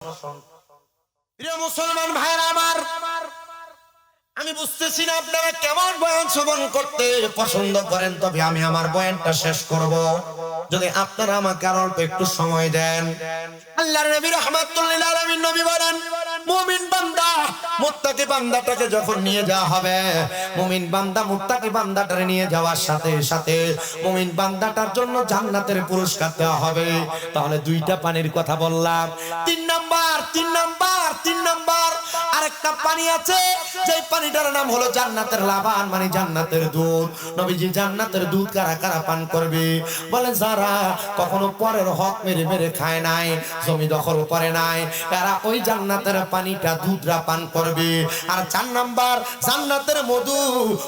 প্রিয় মুসলমান ভাইরা আমার, আমি বুঝতেছি না আপনারা কেমন বয়ান শ্রবণ করতে পছন্দ করেন, তবে আমি আমার বয়ানটা শেষ করব যদি আপনারা আমাকে আর অল্প একটু সময় দেন। আল্লাহর নবী রাহমাতুল লিল আলামিন নবী বলেন, মুমিন বান্দা মুত্তাকি বান্দাটাকে যখন নিয়ে যাওয়া হবে, মুমিন বান্দা মুত্তাকি বান্দাটারে নিয়ে যাওয়ার সাথে সাথে মুমিন বান্দাটার জন্য জান্নাতের পুরস্কার দেওয়া হবে। তাহলে দুইটা পানির কথা বললাম। তিন নাম্বার আরেকটা পানি আছে, যে পানিটার নাম হলো জান্নাতের লাবান, মানে জান্নাতের দুধ। নবীজি জান্নাতের দুধ কারা কারা পান করবে? বলে যারা কখনো পরের হক মেরে মেরে খায় নাই, জমি দখল করে নাই, এরা ওই জান্নাতের পানিটা দুধরা পান করবে। আর 4 নাম্বার জান্নাতের মধু,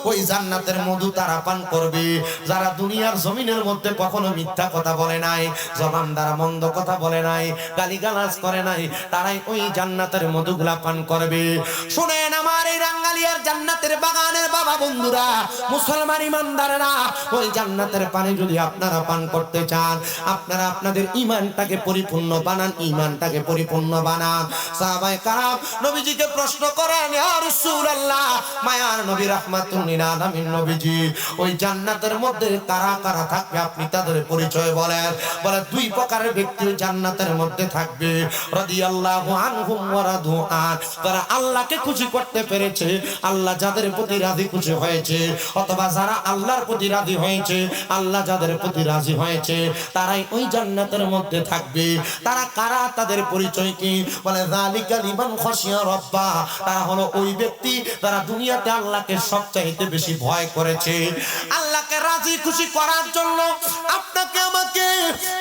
ওই জান্নাতের মধু তারা পান করবে যারা দুনিয়ার জমিনের মধ্যে কখনো মিথ্যা কথা বলে নাই, জবান দ্বারা মন্দ কথা বলে নাই, গালিগালাজ করে নাই, তারাই ওই জান্নাতের মধুগুলা পান করবে। শুনেন আমার এই রাঙ্গালিয়ার জান্নাতের বাগানের বাবা বন্ধুরা, মুসলমান ইমানদারেরা, ওই জান্নাতের পানি যদি আপনারা পান করতে চান, আপনারা আপনাদের ঈমানটাকে পরিপূর্ণ বানান, ঈমানটাকে পরিপূর্ণ বানান। সাহাবায়ে কারাম নবীজিকে প্রশ্ন করেন, ইয়া রাসূলুল্লাহ, মায়ার নবী রাহমাতুল লিল আলামিন নবীজি, ওই জান্নাতের মধ্যে কারা কারা থাকবে আপনি তাদের পরিচয় বলেন। বলে দুই প্রকারের ব্যক্তি ওই জান্নাতের মধ্যে থাকবে, রাদিয়াল্লাহু আনহুম ওয়া রাদু আন, তারা আল্লাহকে খুশি করতে পেরেছে, আল্লাহ যাদের প্রতি রাজি খুশি হয়েছে, অথবা যারা আল্লাহর প্রতি রাজি হয়েছে, আল্লাহ যাদের প্রতি রাজি হয়েছে, তারাই ওই জান্নাতের মধ্যে থাকবে। তারা কারা, তাদের পরিচয় কি? বলে যালিকা লিমান খাশিয়া রাব্বা, তারা হলো ওই ব্যক্তি যারা দুনিয়াতে আল্লাহকে সবচাইতে বেশি ভয় করেছে। আল্লাহকে রাজি খুশি করার জন্য আপনাকে আমাকে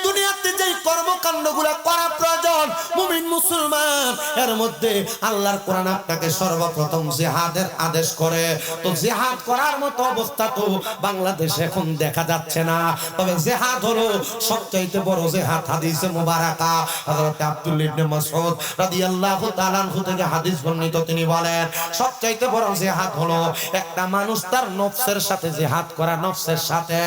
দুনিয়াতে যেই কর্মকাণ্ডগুলো করা প্রয়োজন, মুমিন মুসলমান, এর মধ্যে আল্লাহর কোরআন আপনাকে সর্বপ্রথম জিহাদের আদেশ করে। তো জিহাদ করার মতো অবস্থা তো বাংলাদেশে এখন দেখা যাচ্ছে না, তবে জিহাদ হলো সবচাইতে বড় জিহাদ। হাদিসে মুবারাকা হযরত আব্দুল্লাহ ইবনে মাসউদ রাদিয়াল্লাহু তাআলা আনহু থেকে হাদিস বর্ণিত, তিনি বলেন সবচাইতে বড় জিহাদ হলো একটা মানুষ তার নফসের সাথে জিহাদ করা। নফসের সাথে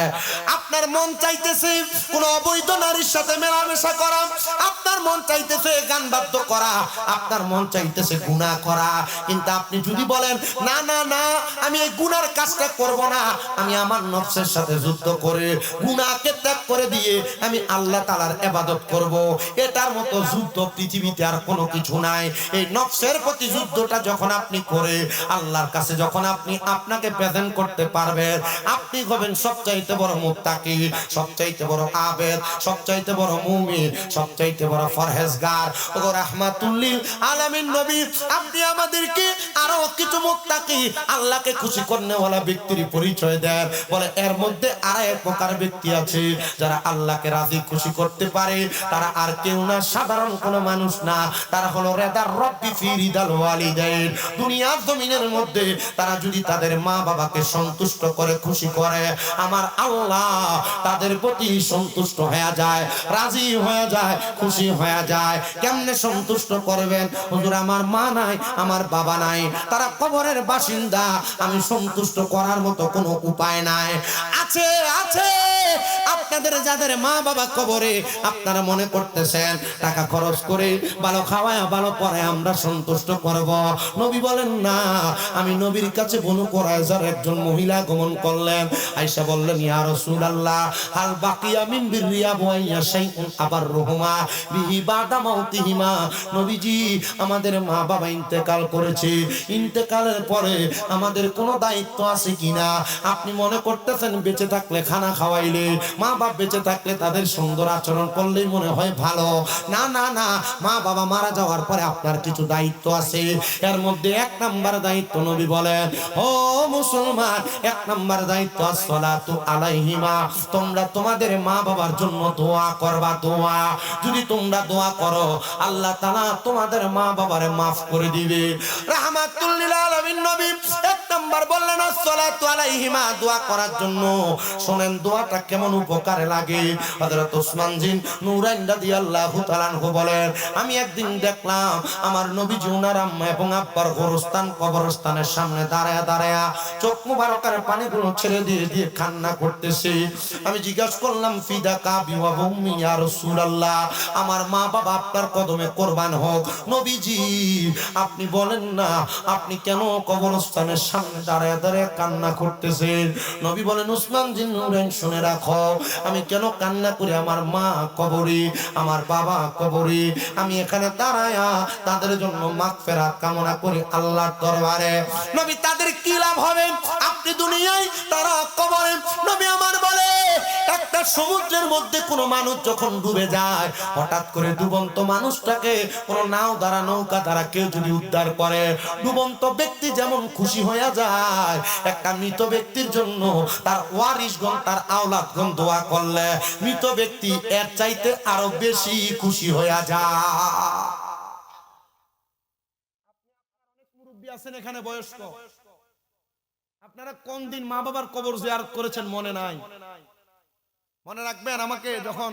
আপনার মন চাইতেছে কোন অবৈধ নারীর সাথে মেলামেশা করা, আপনার মন চাইতেছে গান বাদ্য করা, আপনার মন চাইতেছে গুনাহ করা, কিন্তু আপনি যদি বলেন না না না, আমি এই গুনার কাজটা করব না, আমি আমার নফসের সাথে যুদ্ধ করে গুনাহকে ত্যাগ করে দিয়ে আমি আল্লাহ তাআলার ইবাদত করব, এটার মতো যুদ্ধ পৃথিবীতে আর কোনো কিছু নাই। এই নফসের প্রতি যুদ্ধটা যখন আপনি করে আল্লাহর কাছে যখন আপনি আপনাকে প্রেজেন্ট করতে পারবেন, আপনি হবেন সবচাইতে বড় মুত্তাকি, সবচাইতে বড় আবেদ, সবচাইতে বড় মুমিন, সবচাইতে বড় ফরহেজগার। ও রাহমাতুল লিল আলামিন নবী, আপনি আমাদেরকে আরো কিছু মুত্তাকি, আল্লাহকে খুশি করনেওয়ালা ব্যক্তির পরিচয় দেন। বলে এর মধ্যে আর এক প্রকার ব্যক্তি আছে যারা আল্লাহকে রাজি খুশি করতে পারে, তারা আর কেউ না, সাধারণ কোনো মানুষ না, তারা হলো রেদার রব্বি ফি রিদাল ওয়ালিদাইন। দুনিয়ার জমিনের মধ্যে তারা যদি তাদের মা বাবাকে সন্তুষ্ট করে খুশি করে, আমার আল্লাহ তাদের প্রতি সন্তুষ্ট হয়ে যায়, রাজি হয়ে যায়, খুশি হয়ে যায়। কেমনে সন্তুষ্ট করবেন? হুজুর আমার মা নাই, আমার বাবা নাই, তারা কবরের বাসিন্দা, আমি সন্তুষ্ট করার মতো কোনো উপায় নাই। আছে আছে আপনাদের যাদের মা বাবা কবরে, আপনারা মনে করতেছেন টাকা খরচ করে ভালো খাওয়ায় ভালো পরে আমরা সন্তুষ্ট করব। নবী বলেন না। আমি নবীর কাছে বনু কুরাইজার একজন মহিলা আগমন করলেন, আয়েশা বললেন ইয়া রাসূলুল্লাহ, হাল বাকিয়া মিন বিররিয়া বুয়াইয়া শাইউন আবার রুহুমা বিহি বাদা মাউতিহিমা। নবীজি আমাদের মা বাবা ইন্তেকাল করেছে, ইন্তেকালের পরে আমাদের কোনো দায়িত্ব আছে কিনা? আপনি মনে করতেছেন বেঁচে থাকলে খানা খাওয়াইলে, মা বাবা বেঁচে থাকলে তাদের সুন্দর আচরণ করলেই মনে হয় ভালো। না না না, মা বাবা মারা যাওয়ার পরে আপনার কিছু দায়িত্ব আছে। এর মধ্যে 1 নাম্বার দায়িত্ব নবী বলেন, ও মুসলমান, 1 নাম্বার দায়িত্ব আসসালাতু আলাইহিমা, তোমরা তোমাদের মা বাবার জন্য দোয়া করবা। দোয়া যদি তোমরা দোয়া করো, আল্লাহ তাআলা তোমাদের মা বাবারে maaf করে দিবে। রাহমাতুল লিল আলামিন নবী 1 নাম্বার বললেন আসসালাতু আলাইহিমা, দোয়া করার জন্য। শুনেন দোয়াটা কেমন উপকারে লাগে। হযরত ওসমান জিন নূরাইন রাদিয়াল্লাহু তাআলা আনহু বলেন, আমি একদিন দেখলাম আমার নবীজি ওনার আম্মা এবং আব্বার কবরস্থানের সামনে দাঁড়ায়া দাঁড়ায়া চোখ মুবারকের পানিগুলো ছেড়ে দিয়ে দিয়ে কান্না করতেছে। আমি জিজ্ঞাসা করলাম ফিদাকা আবি ওয়া উম্মি ইয়া রাসূলুল্লাহ, আমার মা বাবা আপনার কদমে কুরবান হোক। নবীজি আপনি বলেন না আপনি কেন কবরস্থানের সামনে দাঁড়ায় দাঁড়ায় কান্না করতেছেন? নবী বলেন, উসমান জিন নুরাইন শুনে রাখো, আমি কেন কান্না করি? আমার মা কবরে, আমার বাবা কবরে, আমি এখানে দাঁড়ায়া তাদের জন্য মাগফিরাত কামনা করি আল্লাহর দরবারে। নবী তাদের কি লাভ হবে? আপনি দুনিয়ায়, তারা কবরে। নবী আমার বলে, একটা সমুদ্রের মধ্যে কোনো মানুষ যখন ডুবে যায়, হঠাৎ করে ডুবন্ত মানুষটাকে কোনো নাও দ্বারা, নৌকা দ্বারা কেউ যদি উদ্ধার করে, ডুবন্ত ব্যক্তি যেমন খুশি হয়ে যায়, একটা মৃত ব্যক্তির জন্য তার ওয়ারিশগণ, তার আওলাদগণ দোয়া করলে মৃত ব্যক্তি এর চাইতে আরো বেশি খুশি হয়ে যায়। মুরব্বি আছেন এখানে বয়স্ক, আপনারা কোন দিন মা বাবার কবর জিয়ারত করেছেন মনে নাই? মনে রাখবেন, আমাকে যখন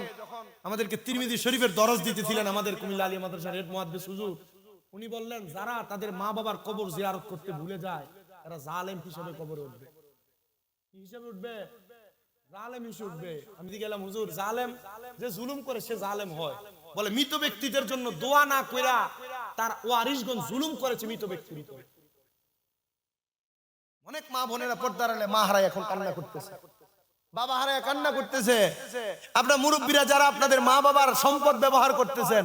আমাদেরকে তিরমিজি শরীফের দরজ দিতেছিলেন আমাদের কুমিল্লা আলিয়া মাদ্রাসার হেড মুহাদ্দিস হুজুর, উনি বললেন যারা তাদের মা বাবার কবর জিয়ারত করতে ভুলে যায় তারা জালেম হিসেবে কবরে উঠবে। কি হিসেবে উঠবে? জালেম হিসেবে উঠবে। আমি গেলাম, হুজুর জালেম যে জুলুম করে সে জালেম হয়? বলে মৃত ব্যক্তিদের জন্য দোয়া না কইরা তার ওয়ারিশগণ জুলুম করেছে মৃত ব্যক্তির উপরে। অনেক মা বোনেরা পর্দার আড়ালে মা হারায় এখন কান্না করতেছে, বাবা হারায় কান্না করতেছে। আপনার মুরব্বীরা যারা আপনাদের মা বাবার সম্পদ ব্যবহার করতেছেন,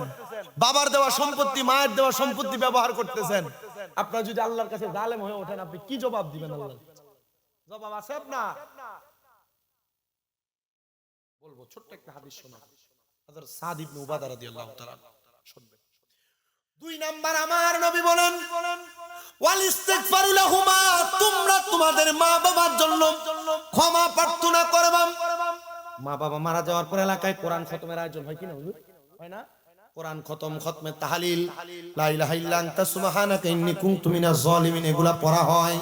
বাবার দেওয়া সম্পত্তি, মায়ের দেওয়া সম্পত্তি ব্যবহার করতেছেন, আপনারা যদি আল্লাহর কাছে জালেম হয়ে ওঠেন, আপনি কি জবাব দিবেন? আল্লাহ জবাব আছে আপনার? বলবো ছোট্ট একটা হাদিস শোনাবো, হযরত সাদ ইবনে উবাদা রাদিয়াল্লাহু তাআলা শুনবেন। 2 নাম্বার আমার নবী বলেন, ওয়াল ইস্তিগফারু লাহুমা, তোমরা তোমাদের মা বাবার জন্য ক্ষমা প্রার্থনা করবা। মা বাবা মারা যাওয়ার পর এলাকায় কোরআন খতমের আয়োজন হয় কি না হুজুর? হয় না? কোরআন খতম, খতমে তাহলিল, লা ইলাহা ইল্লা আনতা সুবহানাকা ইন্নী কুনতু মিনাজ জালিমিন, এগুলা পড়া হয়।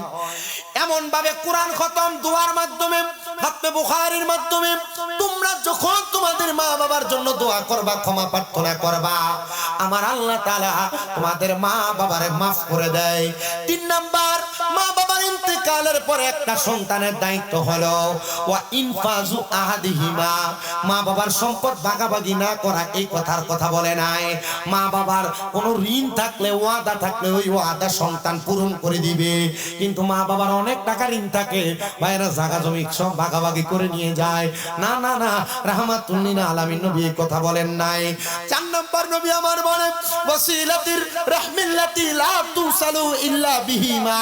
এমন ভাবে কোরআন খতম দোয়ার মাধ্যমে, খতমে বুখারীর মাধ্যমে তোমরা যখন তোমাদের মা বাবার জন্য দোয়া করবা, ক্ষমা প্রার্থনা করবা, আমার আল্লাহ তাআলা তোমাদের মা বাবারে maaf করে দেয়। 3 নাম্বার, মা বাবার ইন্তেকালের পরে একটা সন্তানের দায়িত্ব হলো ওয়া ইনফাজু আহাদিহিমা, মা বাবার সম্পদ ভাগাভাগি না করা। এই কথার কথা বলে নাই, মা বাবার কোনো ঋণ থাকলে, ওয়াদা থাকলে ওই ওয়াদা সন্তান পূরণ করে দিবে। কিন্তু মা বাবার অনেক টাকা ঋণ থাকে, ভাইরা জায়গা জমি সব ভাগাভাগি করে নিয়ে যায়। না না না, রাহমাতুল লিল আলামিন নবী এই কথা বলেন নাই। 4 নম্বর নবী আমার বলে, ওয়াসিলাতির রাহমিল্লাতি লা তুসালু ইল্লা বিহিমা।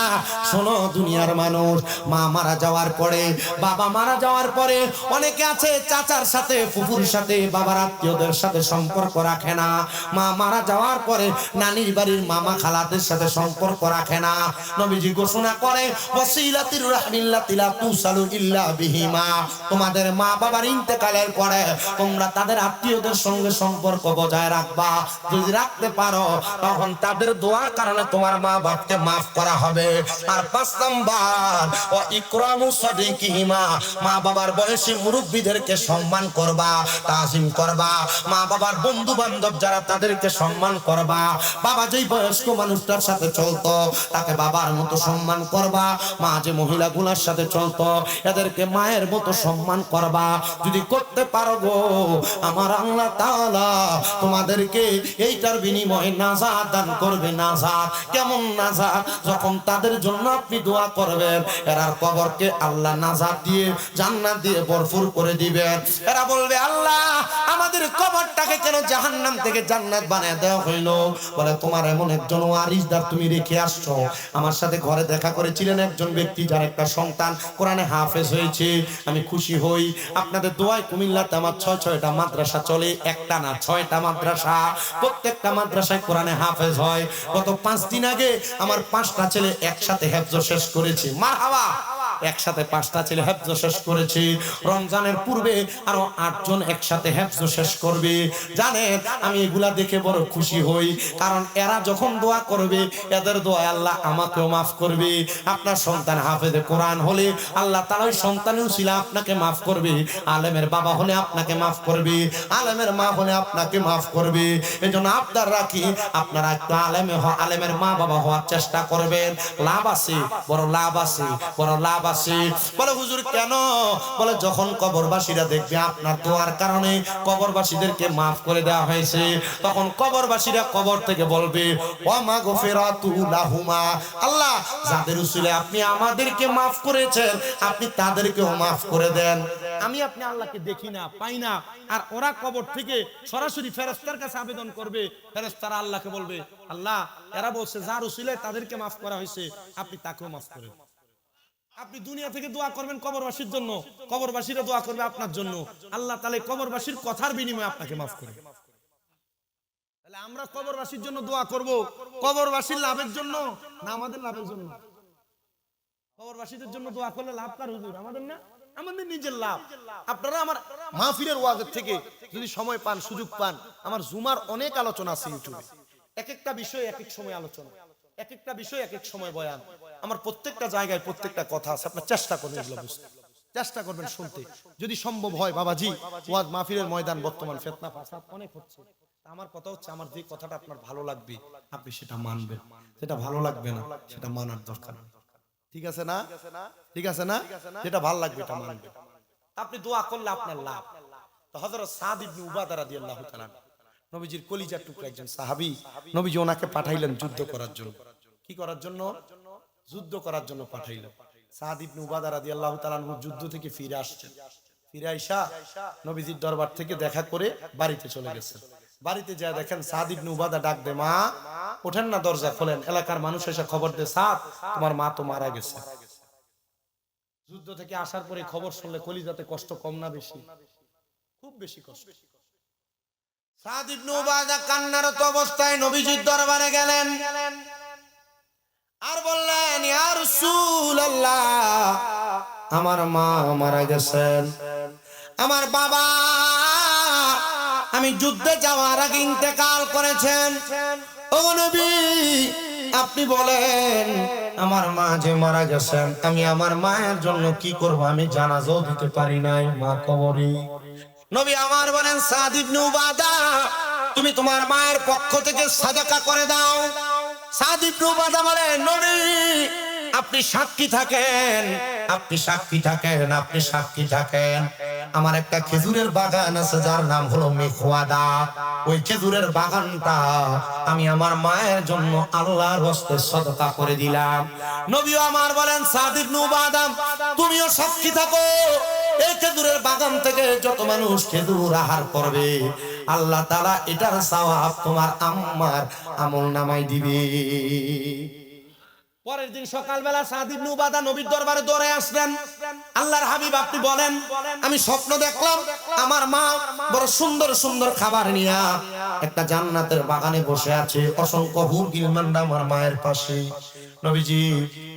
শোনো দুনিয়ার মানুষ, মা মারা যাওয়ার পরে, বাবা মারা যাওয়ার পরে অনেকে আছে চাচার সাথে, ফুফুর সাথে, বাবার আত্মীয়দের সাথে সম্পর্ক রাখে না। মা মারা যাওয়ার পরে নানির বাড়ির মামা খালাদের সাথে সম্পর্ক রাখে না। নবীজি ঘোষণা করে, ওয়াসিলাতির রাহমিল্লাতি লা তুসালু ইল্লা বিহিমা, তোমাদের মা বাবার ইন্তেকালের পরে তোমরা তাদের আত্মীয়দের সঙ্গে সম্পর্ক বজায় রাখবা। যদি রাখতে পারো তখন তাদের দোয়ার কারণে তোমার মা বাপকে maaf করা হবে। আর 5 নাম্বার, ওয়া ইকরামু সাদিকিহিমা, মা বাবার বয়সী মুরব্বিদেরকে সম্মান করবা, তাজিম করবা। মা বাবার বন্ধু বান্ধব যারা তাদেরকে সম্মান করবা। বাবা যেই বয়স্ক মানুষটার সাথে চলতো তাকে বাবার মতো সম্মান করবা। মা যে মহিলাগুলোর সাথে চলতো এদেরকে মায়ের মতো সম্মান করবা। যদি করতে পারো গো, আমার আল্লাহ তাআলা তোমাদেরকে এইটার বিনিময়ে নাজাত দান করবে। নাজাত কেমন নাজাত? যখন তাদের জন্য আপনি দোয়া করবেন, এরার কবরকে আল্লাহ নাজাত দিয়ে, জান্নাত দিয়ে ভরপুর করে দিবেন। এরা বলবে, আল্লাহ আমাদের কবরটাকে কেন জাহান্নাম থেকে জান্নাত বানিয়ে দেওয়া হইলো? বলে, তোমার এমন একজন ওয়ারিসদার তুমি রেখে আসছো। আমার সাথে ঘরে দেখা করেছিলেন একজন ব্যক্তি যার একটা সন্তান কোরআনে হাফেজ হয়েছে। আমি খুশি হই, আপনাদের দোয়ায় কুমিল্লাতে আমার 6টা মাদ্রাসা চলে, একটা না 6টা মাদ্রাসা। প্রত্যেকটা মাদ্রাসায় কোরআনে হাফেজ হয়। গত 5 দিন আগে আমার 5টা ছেলে একসাথে হেফজ শেষ করেছে। মারহাবা, একসাথে 5টা ছেলে হেফজ শেষ করেছে। রমজানের পূর্বে আরো 8 জন একসাথে হেফজ শেষ করবে। জানেন, আমি এগুলা দেখে বড় খুশি হই, কারণ এরা যখন দোয়া করবে এদের দোয়া আল্লাহ আমাকেও maaf করবে। আপনার সন্তান হাফেজে কোরআন হলে আল্লাহ তাআলা ওই সন্তানের উসিলা আপনাকে maaf করবে। আলেমের বাবা হলে আপনাকে maaf করবে, আলেমের মা হলে আপনাকে maaf করবে। এজন্য আবদার রাখি, আপনারা একটু আলেমের মা বাবা হওয়ার চেষ্টা করবেন। লাভ আছে, বড় লাভ আছে, বড় লাভ আছে। বলে হুজুর কেন? বলে যখন কবরবাসীরা দেখবে আপনার দোয়ার কারণে কবরবাসীদেরকে মাফ করে দেওয়া হয়েছে, তখন কবরবাসীরা কবর থেকে বলবে ওয়া মাগফিরাতু লাহুমা, আল্লাহ যাদের উসিলে আপনি আমাদেরকে মাফ করেছেন আপনি তাদেরকেও মাফ করে দেন। আমি আপনি আল্লাহকে দেখি না, পাই না, আর ওরা কবর থেকে সরাসরি ফেরেশতার কাছে আবেদন করবে, ফেরেশতারা আল্লাহকে বলবে আল্লাহ এরা বলছে যার উসিলে তাদেরকে মাফ করা হয়েছে আপনি তাকেও মাফ করেন। আপনি দুনিয়া থেকে দোয়া করবেন কবরবাসীর জন্য, কবরবাসীরা দোয়া করবে আপনার জন্য, আল্লাহ তাআলা কবরবাসীর কথার বিনিময়ে আপনাকে মাফ করবে। তাহলে আমরা কবরবাসীর জন্য দোয়া করব কবরবাসীর লাভের জন্য না আমাদের লাভের জন্য? কবরবাসীদের জন্য দোয়া করলে লাভ কার হুজুর? আমাদের না, আমাদের নিজের লাভ। আপনারা আমার মাহফিলের ওয়াজের থেকে যদি সময় পান, সুযোগ পান, আমার জুমার অনেক আলোচনা আছে ইউটিউবে, এক একটা বিষয় এক এক সময় আলোচনা, এক একটা বিষয় এক এক সময় বয়ান, আমার প্রত্যেকটা জায়গায় প্রত্যেকটা কথা আছে। আপনার চেষ্টা করবেন এগুলো বুঝতে, চেষ্টা করবেন শুনতে, যদি সম্ভব হয়। বাবাজি ওয়াজ মাহফিলের ময়দান বর্তমান ফিতনা ফাসাদ অনেক হচ্ছে, আমার কথা হচ্ছে আমার যে কথাটা আপনার ভালো লাগবে আপনি সেটা মানবেন, যেটা ভালো লাগবে না সেটা মানার দরকার। ঠিক আছে না? ঠিক আছে না? যেটা ভালো লাগবে এটা মানবেন। আপনি দোয়া করলে আপনার লাভ। তো হযরত সাদ ইবনে উবাদা রাদিয়াল্লাহু তাআলা নবীজির কলিজার টুকরা একজন সাহাবী, নবীজি ওনাকে পাঠাইলেন যুদ্ধ করার জন্য। কি করার জন্য? যুদ্ধ করার জন্য পাঠাইলেন। সাদ ইবনে উবাদা রাদিয়াল্লাহু তাআলা যুদ্ধ থেকে ফিরে আসছেন, ফিরে আইসা নবীজির দরবার থেকে দেখা করে বাড়িতে চলে গেছেন। বাড়িতে যায় দেখেন সাদ ইবনে উবাদা ডাক দে, মা ওঠেন না, দরজা খোলেন। এলাকার মানুষ এসে খবর দে, সাদ তোমার মা তো মারা গেছে। যুদ্ধ থেকে আসার পরে খবর শুনলে কলিজাতে কষ্ট কম না বেশি? খুব বেশি কষ্ট। সাদ ইবনে উবাদা কান্নারত অবস্থায় নবীজির দরবারে গেলেন আর বললেন, ইয়া রাসূলুল্লাহ আমার মা মারা গেছেন, আমার বাবা আমি যুদ্ধে যাওয়ার আগে ইন্তেকাল করেছেন। ও নবী আপনি বলেন আমার মা যে মারা গেছেন আমি আমার মায়ের জন্য কি করব? আমি জানাজাও দিতে পারি নাই, মা কবরে। নবী আমার বলেন, সাদ ইবনে উবাদা তুমি তোমার মায়ের পক্ষ থেকে সাদাকা করে দাও। সাদ ইবনে উবাদা বলেন, নবী আপনি সাক্ষী থাকেন, আপনি সাক্ষী থাকেন, আপনি সাক্ষী থাকেন। আমার একটা খেজুরের বাগান আছে যার নাম হলো মেখওয়াদা, ওই খেজুরের বাগানটা আমি আমার মায়ের জন্য আল্লাহর হস্তে সদকা করে দিলাম। নবী আমার বলেন, সাদ ইবনে উবাদা তুমিও সাক্ষী থাকো, এই খেজুরের বাগান থেকে যত মানুষ খেজুর আহার করবে আল্লাহ তাআলা এটার সওয়াব তোমার আম্মার আমলনামায় দিবে। পরের দিন সকালবেলা সাদ ইবনে উবাদা নবীর দরবারে দৌড়ে আসলেন। আল্লাহর হাবিব আপনি বলেন, আমি স্বপ্ন দেখলাম আমার মা বড় সুন্দর সুন্দর খাবার নিয়ে একটা জান্নাতের বাগানে বসে আছে, অসংখ্য হুর গিলমানরা আমার মায়ের পাশে। নবীজি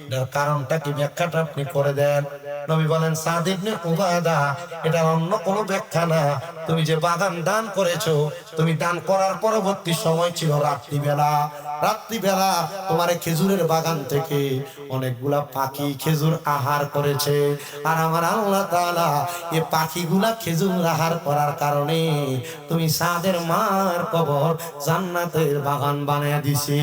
এটার কারণটা কি, ব্যাখ্যাটা আপনি করে দেন। নবী বলেন, সাদ ইবনে উবাদা এটা অন্য কোনো ব্যাখ্যা না, তুমি যে বাগান দান করেছো, তুমি দান করার পরবর্তী সময় ছিল রাত্রিবেলা, রাত্রিবেলা তোমার খেজুরের বাগান থেকে অনেকগুলা পাখি খেজুর আহার করেছে, আর আমার আল্লাহ তাআলা এই পাখিগুলা খেজুর আহার করার কারণে তুমি সাদের মার কবর জান্নাতের বাগান বানিয়ে দিছি,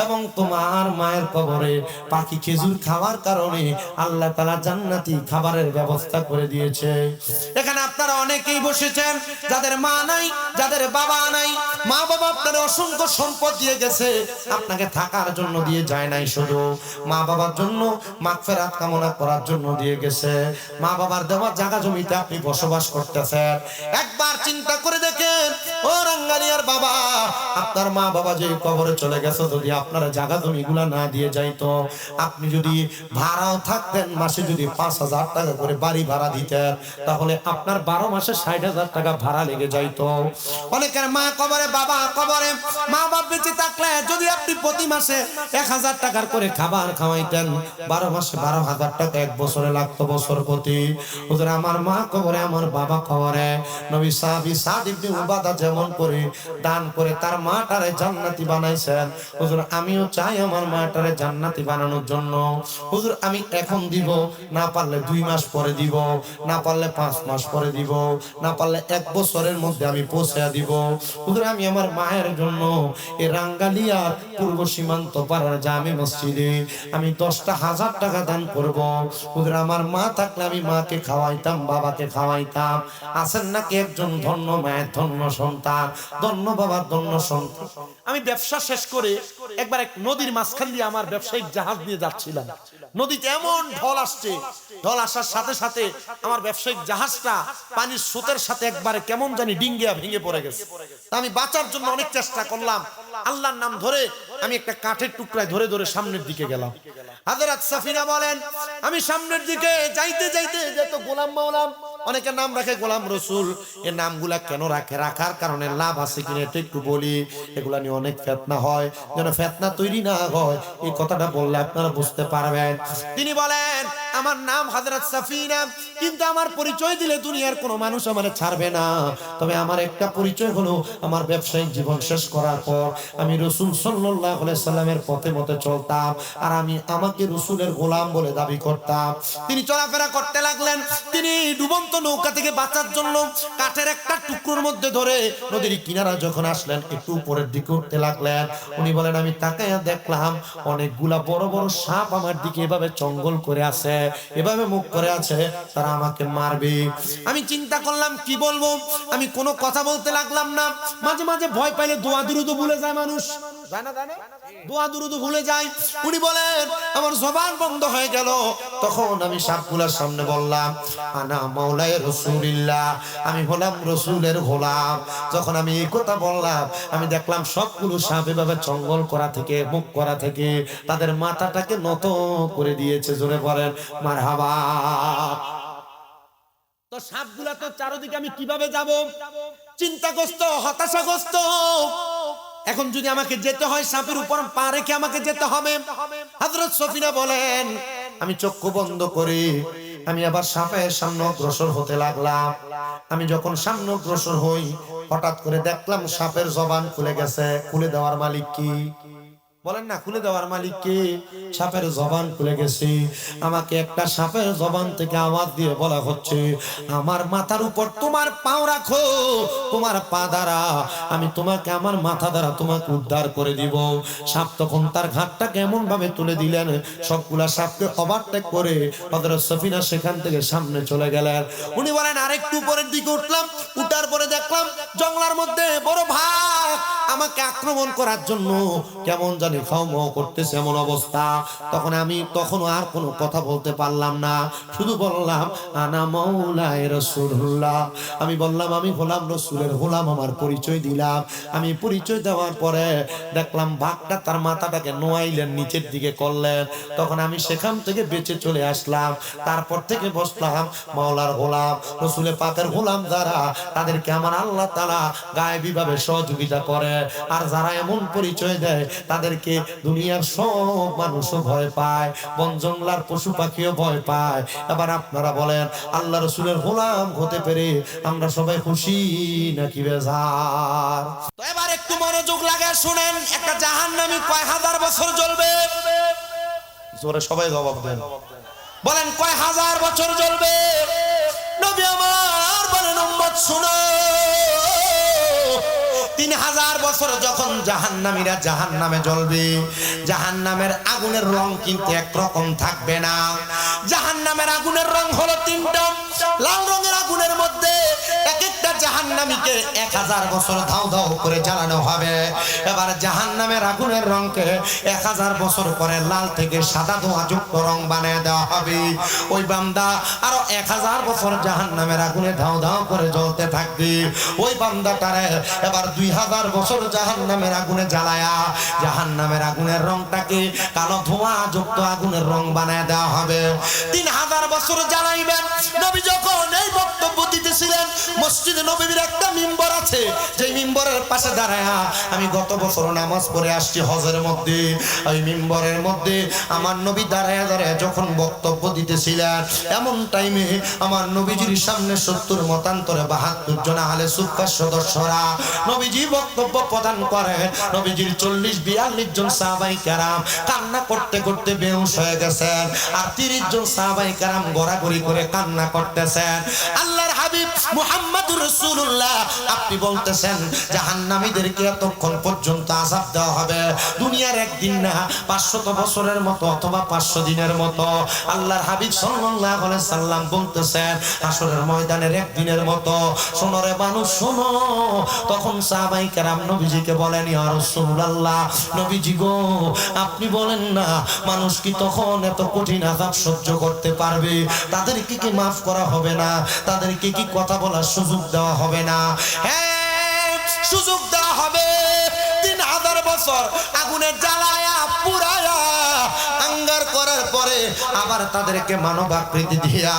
এবং তোমার মায়ের কবরে পাখি খেজুর খাওয়ার কারণে আল্লাহ তাআলা জান্নাতি খাবারের ব্যবস্থা করে দিয়েছে। এখানে আপনারা অনেকেই বসেছেন যাদের মা নাই, যাদের বাবা নাই, মা বাবা আপনাদের অসংখ্য সম্পদ দিয়ে গেছে, আপনাকে থাকার জন্য দিয়ে যায় নাই, শুধু মা বাবার জন্য মাগফিরাত কামনা করার জন্য দিয়ে গেছে। মা বাবার দেওয়া জায়গা জমিতে আপনি বসবাস করতেছেন, একবার চিন্তা করে দেখেন ও রাঙ্গালিয়ার বাবা, আপনার মা বাবা যে কবরে চলে গেছে, যদি আপনার জায়গা জমিগুলা না দিয়ে যাইতো, আপনি যদি ভাড়াও থাকতেন, মাসে যদি 5,000 টাকা করে বাড়ি ভাড়া দিতেন, তাহলে আপনার 12 মাসে 60,000 টাকা ভাড়া লেগে যাইতো। অনেকের মা কবরে, বাবা কবরে, মা বাবা বেঁচে থাকলে যদি আপনি প্রতি মাসে 1,000 টাকার করে খাবার খাওয়াইতেন, 12 মাসে 12,000 টাকা এক বছরে লাগতো, বছর প্রতি। হুজুর আমার মা কবরে, আমার বাবা কবরে, নবী সাহাবী সাদ ইবনে উবাদা যেমন করে দান করে তার মাটারে জান্নাতি বানাইছেন, হুজুর আমিও চাই আমার মাটারে জান্নাতি বানানোর জন্য। হুজুর আমি এখন দিব, না পারলে 2 মাস পরে দিব, না পারলে 5 মাস পরে দিব, না পারলে 1 বছরের মধ্যে আমি পৌঁছে দিব। হুজুর আমি আমার মায়ের জন্য এই রাঙ্গালিয়া পূর্ব সীমান্ত পাড়ার জামে মসজিদে আমি 10,000 টাকা দান করব। হুজুর আমার মা থাকলে আমি মাকে খাওয়াইতাম, বাবাকে খাওয়াইতাম। আছেন নাকি একজন ধন্য মায়ের ধন্য সন্তান, ধন্য বাবার ধন্য সন্তান। আমি ব্যবসা শেষ করে একবার এক নদীর মাঝখান দিয়ে আমার ব্যবসায়িক জাহাজ নিয়ে যাচ্ছিলাম। নদীতে এমন ঢল আসছে, ঢল আসার সাথে সাথে আমার ব্যবসায়িক জাহাজটা পানির স্রোতের সাথে একবারে কেমন জানি ডিঙ্গিয়া ভেঙে পড়ে গেছে। আমি বাঁচার জন্য অনেক চেষ্টা করলাম, আল্লাহর নাম ধরে আমি একটা কাঠের টুকরায় ধরে ধরে সামনের দিকে গেলাম। হযরত সাফিনা বলেন আমি সামনের দিকে যাইতে যাইতে যত গোলাম মাওলাম, অনেকে নাম রাখে গোলাম রসুল, এই নামগুলা কেন রাখে, রাখার কারণে লাভ আছে কিনা এটা একটু বলি। এগুলা নিয়ে অনেক ফিতনা হয়, যেন ফিতনা তৈরি না হয় এই কথাটা বললে আপনারা বুঝতে পারবেন। তিনি বলেন আমার নাম হযরত সাফিনা, কিন্তু আমার পরিচয় দিলে দুনিয়ার কোনো মানুষ আমারে ছাড়বে না। তবে আমার একটা পরিচয় হলো আমার ব্যবসায়িক জীবন শেষ করার পর আমি রাসূল সাল্লাল্লাহু আলাইহি সাল্লামের পথে মতে চলতাম, আর আমি আমাকে রাসূলের গোলাম বলে দাবি করতাম। তিনি চলাফেরা করতে লাগলেন। তিনি ডুবন্ত নৌকা থেকে বাঁচার জন্য কাঠের একটা টুকরোর মধ্যে ধরে নদীর কিনারা যখন আসলেন একটু উপরের দিকে উঠতে লাগলেন। উনি বলেন আমি তাকাইয়া দেখলাম অনেকগুলা বড় বড় সাপ আমার দিকে এভাবে চঙ্গল করে আছে, এভাবে মুখ করে আছে, তারা আমাকে মারবে। আমি চিন্তা করলাম কি বলবো, আমি কোনো কথা বলতে লাগলাম না। মাঝে মাঝে ভয় পাইলে দোয়া দুরুদ ভুলে যায় মানুষ, দোয়া দুরুদ ভুলে যায়। উনি বলেন আমার জবান বন্ধ হয়ে গেল। তখন আমি সাপগুলার সামনে বললাম আনা মাওলাই রাসূলিল্লাহ, আমি হলাম রাসূলের গোলাম। যখন আমি এই কথা বললাম আমি দেখলাম সবগুলো সাপ এভাবে চঙ্গল করা থেকে, মুখ করা থেকে তাদের মাথাটাকে নত করে দিয়েছে। জোরে বলেন মারহাবা। তো সাপগুলা তো চারদিকে, আমি কিভাবে যাব? চিন্তাগ্রস্ত, হতাশাগ্রস্ত। এখন যদি আমাকে যেতে হয় সাপের উপর পা রেখে আমাকে যেতে হবে। হযরত সফিনা বলেন আমি চক্ষু বন্ধ করি, আমি আবার সাপের সামনে অগ্রসর হতে লাগলাম। আমি যখন সামনে অগ্রসর হই হঠাৎ করে দেখলাম সাপের জবান খুলে গেছে। খুলে দেওয়ার মালিক কি? বলেন না, খুলে দেওয়ার মালিক কে? সাপের জবান খুলে গেছে। আমাকে একটা সাপের জবান থেকে আওয়াজ দিয়ে বলা হচ্ছে আমার মাথার উপর তোমার পাও রাখো, তোমার পা দ্বারা আমি তোমাকে, আমার মাথা দ্বারা তোমাকে উদ্ধার করে দিব। সাপ তখন তার ঘাটটা কেমন ভাবে তুলে দিলেন, সবগুলা সাপকে ওভারটেক করে হযরত সফিনা সেখান থেকে সামনে চলে গেলেন। উনি বলেন আরেকটু উপরের দিকে উঠলাম, উঠার পরে দেখলাম জঙ্গলার মধ্যে বড় ভাগ আমাকে আক্রমণ করার জন্য কেমন জানি খাওয়া করতেছে এমন অবস্থা। তখন আমি আর কোনো কথা বলতে পারলাম না, শুধু বললাম আনা মাওলাই রাসূলুল্লাহ। আমি বললাম আমি হলাম রাসূলের গোলাম, আমার পরিচয় দিলাম। আমি পরিচয় দেওয়ার পরে দেখলাম বাঘটা তার মাথাটাকে নোয়াইলেন, নিচের দিকে করলেন। তখন আমি সেখান থেকে বেঁচে চলে আসলাম। তারপর থেকে বসলাম মাওলার গোলাম, রাসূলের পাকের গোলাম যারা, তাদেরকে আমার আল্লাহ তাআলা গায়েবী ভাবে সহযোগিতা করে। আর যারা এমন পরিচয় দেয় তাদেরকে দুনিয়ার সব মানুষও ভয় পায়, বন জঙ্গলার পশু পাখিও ভয় পায়। এবার আপনারা বলেন আল্লাহ রাসূলের গোলাম হতে পেরে আমরা সবাই খুশি নাকি বেজার? তো এবার একটু মনোযোগ লাগে শুনেন, একটা জাহান্নামী কয় হাজার বছর জ্বলবে? জোরে সবাই জবাব দেন, বলেন কয় হাজার বছর জ্বলবে? নবী আমার বলেন উম্মত শুনো, 3000 বছর যখন জাহান্নামীরা জাহান্নামে জ্বলবে, জাহান্নামের আগুনের রং কিন্তু একরকম থাকবে না। জাহান্নামের আগুনের রং হলো 3টা। লাল রঙের আগুনের মধ্যে এক একটা জাহান্নামীকে 1000 বছর ধাও ধাও করে জ্বালানো হবে। এবার জাহান্নামের আগুনের রংকে 1000 বছর পরে লাল থেকে সাদা ধোঁয়াযুক্ত রং বানিয়ে দেওয়া হবে। ওই বান্দা আরো 1000 বছর জাহান্নামের আগুনে ধাও ধাও করে জ্বলতে থাকবে। ওই বান্দাটারে এবার 2000 বছর জাহান্নামের আগুনে জ্বালায়া জাহান্নামের আগুনের রংটাকে কালো ধোঁয়াযুক্ত আগুনের রং বানিয়ে দেওয়া হবে। 3000 বছর জ্বালাইবেন। নবী যখন এই বক্তব্য দিতেছিলেন, মসজিদে নববীর একটা মিম্বর আছে, যে মিম্বরের পাশে দাঁড়ায়া আমি গত বছর নামাজ পড়ে আসছি হজের মধ্যে। ওই মিম্বরের মধ্যে আমার নবী দাঁড়ায়া দাঁড়ায়া যখন বক্তব্য দিতেছিলেন, এমন টাইমে আমার নবীজির সামনে 70 মতান্তরে 72 জন আহলে সুফফার সদস্যরা নবীজি বক্তব্য প্রদান করে। নবীজির 40-42 জন সাহাবায়ে কেরাম কান্না করতে করতে বেহুশ হয়ে গেছেন, আর 30 জন সাহাবায়ে কেরাম গড়াগড়ি করে কান্না করতেছেন। আল্লাহর হাবিব মুহাম্মাদুর রাসূলুল্লাহ আপনি বলতেছেন জাহান্নামীদেরকে এতক্ষণ পর্যন্ত আযাব দেওয়া হবে দুনিয়ার একদিন না 500 বছরের মতো অথবা 500 দিনের মতো আল্লাহর হাবিব সাল্লাল্লাহু আলাইহি সাল্লাম বলতেছেন হাসরের ময়দানের একদিনের মতো শোনো রে মানুষ শোনো তখন সাহাবায়ে কেরাম নবীজিকে বলেন ইয়া রাসূলুল্লাহ নবীজি গো আপনি বলেন না মানুষ কি তখন এত কঠিন আযাব সহ্য করতে পারবে তাদেরকে কি মাফ করা হবে না তাদেরকে কি কথা বলার সুযোগ দেওয়া হবে না হ্যাঁ সুযোগ দেওয়া হবে 3000 বছর আগুনে জ্বালায়া পুরায়া আঙ্গার করার পরে আবার তাদেরকে মানব আকৃতি দিয়া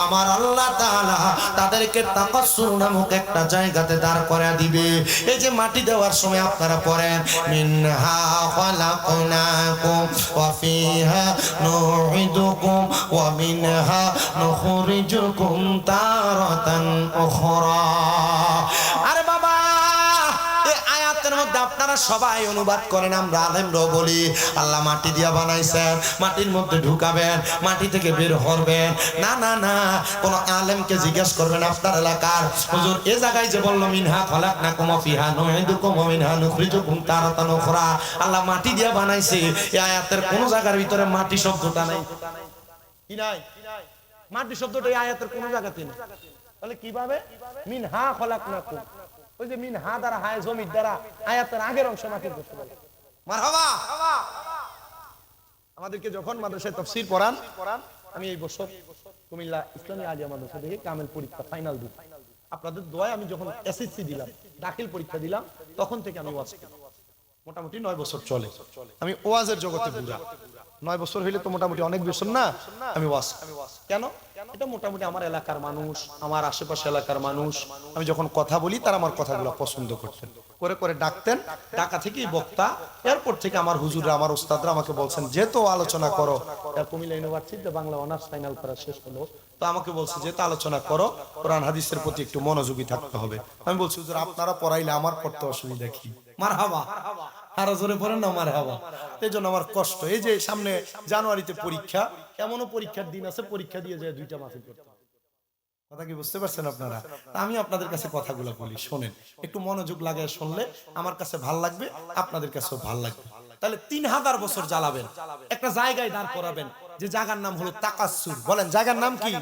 আমার আল্লাহ তাআলা তাদেরকে তাকাসসুর নামক একটা জায়গাতে দাঁড় করায় দিবে এই যে মাটি দেওয়ার সময় আপনারা পড়েন মিনহা খালাকনাকুম ওয়া ফিহা নুঈদুকুম ওয়া মিনহা নুখরিজুকুম তারাতান উখরা আরে বাবা এই আয়াতের মধ্যে আপনারা সবাই অনুবাদ করেন আমরা আলেমরাও বলি আল্লাহ মাটি দিয়া বানাইছেন মাটির মধ্যে ঢুকাবেন মাটি থেকে বের করবেন না না না কোন আলেমকে জিজ্ঞেস করবেন আপনার এলাকার হুজুর এই জায়গায় যে বলল মিনহা খালাকনাকুম ওয়া ফিহা নুঈদুকুম ওয়া মিনহা নুখরিজুকুম তারাতান উখরা আল্লাহ মাটি দিয়া বানাইছে এই আয়াতের কোন জায়গার ভিতরে মাটি শব্দটা নাই কি নাই মাটি শব্দটা এই আয়াতের কোন জায়গাতে নেই তাহলে কিভাবে মিনহা খালাকনাকুম ওই যে মিনহা দ্বারা হায় জমির দ্বারা আয়াতের আগের অংশ মাটির করতে বলে মারহাবা আমাদেরকে যখন মাদ্রাসায় তাফসীর পড়ান আমি এই বছর কুমিল্লা ইসলামী আলিয়া মাদ্রাসা থেকে কামেল পরীক্ষা ফাইনাল দিই আপনাদের দোয়ায় আমি যখন এসএসসি দিলাম দাখিল পরীক্ষা দিলাম তখন থেকে আমি ওয়াজ করি মোটামুটি 9 বছর চলে আমি ওয়াজের জগতে পুরা 9 বছর হইলে তো মোটামুটি অনেক বছর না আমি ওয়াজ কেন এটা মোটামুটি আমার এলাকার মানুষ আমার আশেপাশে এলাকার মানুষ আমি যখন কথা বলি তারা আমার কথাগুলো পছন্দ করতেন করে করে ডাকতেন ঢাকা থেকেই বক্তা এয়ারপোর্ট থেকে আমার হুজুররা আমার উস্তাদরা আমাকে বলছেন যেহেতু আলোচনা করো কুমিল্লা ইউনিভার্সিটিতে বাংলা অনার্স ফাইনাল করা শেষ হলো তো আমাকে বলছে যেহেতু আলোচনা করো কোরআন হাদিসের প্রতি একটু মনোযোগী থাকতে হবে আমি বলছি হুজুর আপনারা পড়াইলে আমার পড়তে অসুবিধা কি মারহাবা আরো জোরে পড়েন না মারহাবা এই জন্য আমার কষ্ট এই যে সামনে জানুয়ারিতে পরীক্ষা এমনও পরীক্ষার দিন আছে পরীক্ষা দিয়ে যায় 2টা মাহফিল করতে কথা কি বুঝতে পারছেন আপনারা আমি আপনাদের কাছে কথাগুলো বলি শোনেন একটু মনোযোগ লাগায় শুনলে আমার কাছে ভাল লাগবে আপনাদের কাছেও ভাল লাগবে তাহলে 3000 বছর জ্বালাবেন একটা জায়গায় দাঁড় করাবেন যে জায়গার নাম হলো তাকাসসুর বলেন জায়গার নাম কি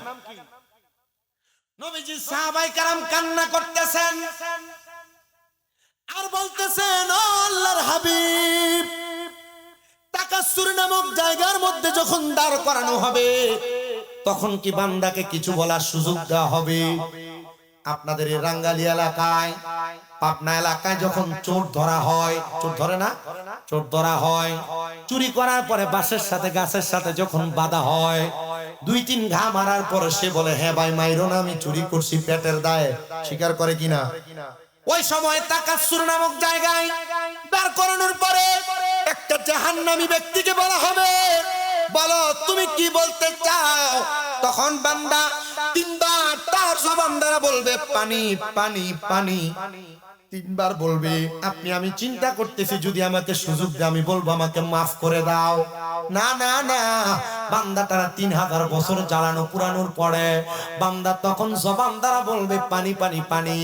নবীজি সাহাবায়ে কেরাম কান্না করতেছেন আর বলতেছেন ও আল্লাহর হাবিব তাকাসসুর নামক জায়গার মধ্যে যখন দাঁড় করানো হবে তখন কি বান্দাকে কিছু বলার সুযোগ দেওয়া হবে আপনাদের এই রাঙ্গালী এলাকায় পাবনা এলাকায় যখন চোর ধরা হয় চোর ধরে না চোর ধরা হয় চুরি করার পরে বাঁশের সাথে গাছের সাথে যখন বাঁধা হয় 2-3 ঘা মারার পরে সে বলে হ্যাঁ ভাই মাইরো না আমি চুরি করছি পেটের দায়ে স্বীকার করে কিনা ওই সময় তাকাসসুর নামক জায়গায় দাঁড় করানোর পরে একটা জাহান্নামী ব্যক্তিকে বলা হবে বলো তুমি কি বলতে চাও তখন বান্দা 3 বার তার জবান দ্বারা বলবে পানি পানি পানি 3 বার বলবে আপনি আমি চিন্তা করতেছি যদি আমাকে সুযোগ দেয় আমি বলবো আমাকে মাফ করে দাও না না না বান্দা তারা 3000 বছর জ্বালানো পুরানোর পরে বান্দা তখন জবান দ্বারা বলবে পানি পানি পানি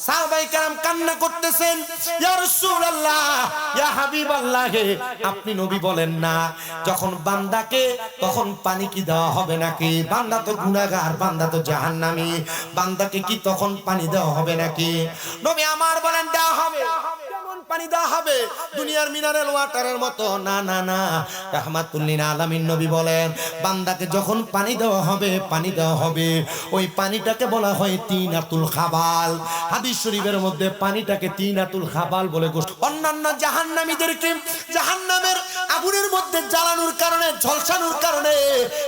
সাহাবায়ে কেরাম কান্না করতেছেন ইয়া রাসূলুল্লাহ ইয়া হাবিবাল্লাহ আপনি নবী বলেন না যখন বান্দাকে তখন পানি কি দেওয়া হবে নাকি বান্দা তো গুনাহগার বান্দা তো জাহান্নামী বান্দাকে কি তখন পানি দেওয়া হবে নাকি নবী আমার বলেন দেওয়া হবে কেমন পানি দেওয়া হবে দুনিয়ার মিনারেল ওয়াটারের মতো না না না রাহমাতুল লিল আলামিন নবী বলেন বান্দাকে যখন পানি দেওয়া হবে ওই পানিটাকে বলা হয় তিনাতুল খাবাল হাদিস শরীফের মধ্যে পানিটাকে তিনাতুল খাবাল বলে অন্যান্য জাহান্নামীদেরকে জাহান্নামের আগুনের মধ্যে জ্বালানোর কারণে ঝলসানোর কারণে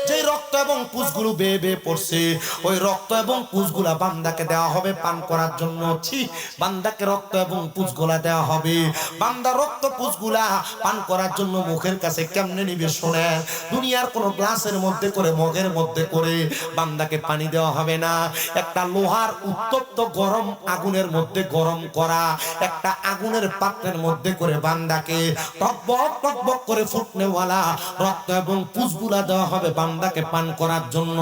যে রক্ত এবং পুঁজগুলো বেয়ে বেয়ে পড়ছে ওই রক্ত এবং পুঁজগুলা বান্দাকে দেওয়া হবে পান করার জন্য বান্দাকে রক্ত এবং পুঁজগুলা দেওয়া হবে হবে। বান্দা রক্ত পুষগুলা পান করার জন্য মুখের কাছে কেমনে নিবে শোনেন। দুনিয়ার কোন গ্লাসের মধ্যে করে মগের মধ্যে করে বান্দাকে পানি দেওয়া হবে না। একটা লোহার উত্তপ্ত গরম আগুনের মধ্যে গরম করা একটা আগুনের পাত্রের মধ্যে করে বান্দাকে টকবক টকবক করে ফুটনেওয়ালা রক্ত এবং পুষগুলা দেওয়া হবে বান্দাকে পান করার জন্য।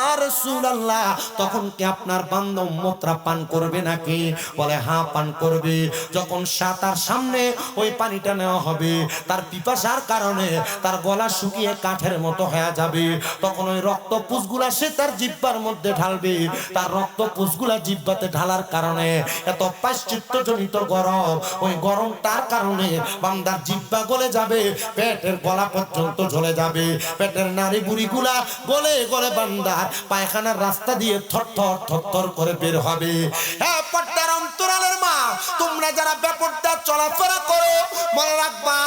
আর রাসূলুল্লাহ তখন কি আপনার বান্দা উম্মতরা পান করবে নাকি? বলে হ্যাঁ পান করবে। যখন তার সামনে ওই পানিটা নেওয়া হবে, তার পিপাসার কারণে তার গলা শুকিয়ে কাঠের মতো হয়ে যাবে, তখন ওই রক্ত পুষগুলা সে তার জিহ্বার মধ্যে ঢালবে। তার রক্ত পুষগুলা জিহ্বাতে ঢালার কারণে এত পাশ্চিত্যজনিত গরম, ওই গরমটার কারণে বান্দার জিহ্বা গলে যাবে, পেটের গলা পর্যন্ত জ্বলে যাবে, পেটের নাড়ি বুড়িগুলা গলে গলে বান্দার পায়খানার রাস্তা দিয়ে থরথর থরথর করে বের হবে। হ্যাঁ পর্দার অন্তরালের মা, তোমরা যারা বেপরদা চলাফেরা করো মনে রাখবা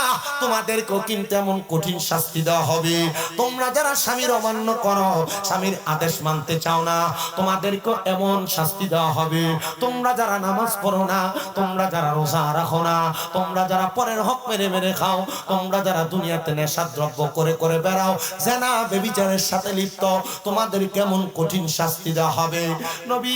তোমাদেরকেও কিন্তু এমন কঠিন শাস্তি দেওয়া হবে। তোমরা যারা স্বামীর অমান্য করো, স্বামীর আদেশ মানতে চাও না, তোমাদেরকেও এমন শাস্তি দেওয়া হবে। তোমরা যারা নামাজ পড়ো না, তোমরা যারা রোজা রাখো না, তোমরা যারা পরের হক মেরে মেরে খাও, তোমরা যারা দুনিয়াতে নেশা দ্রব্য করে করে বেড়াও, জেনা ব্যভিচারের সাথে লিপ্ত, তোমাদের কেমন কঠিন শাস্তি দেওয়া হবে। নবী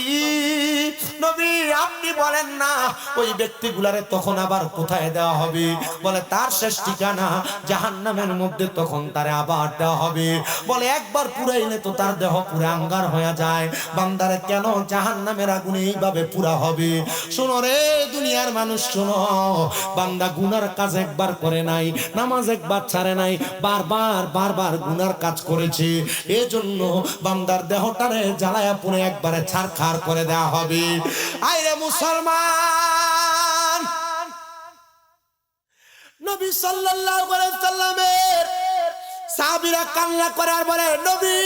নবী আপনি বলেন না ওই ব্যক্তিগুলারে তখন আবার কোথায় দেওয়া হবে? বলে তার শেষ ঠিকানা জাহান্নামের মধ্যে, তখন তারে আবার দেওয়া হবে। বলে একবার পুরাইলে তো তার দেহ পুরো আঙ্গার হয়ে যায়, বান্দারে কেন জাহান্নামের আগুনে এইভাবে পুরা হবে? শোনো রে দুনিয়ার মানুষ শোনো, বান্দা গুনার কাজ একবার করে নাই, নামাজ একবার ছাড়ে নাই, বারবার বারবার গুনার কাজ করেছে, এজন্য বান্দার দেহটারে জ্বালায়া পুরে একবারে ছারখার করে দেওয়া হবে। আইরে মুসলমান, নবী সাল্লাল্লাহু আলাইহি সাল্লামের সাহাবীরা কান্না করে আর বলে নবী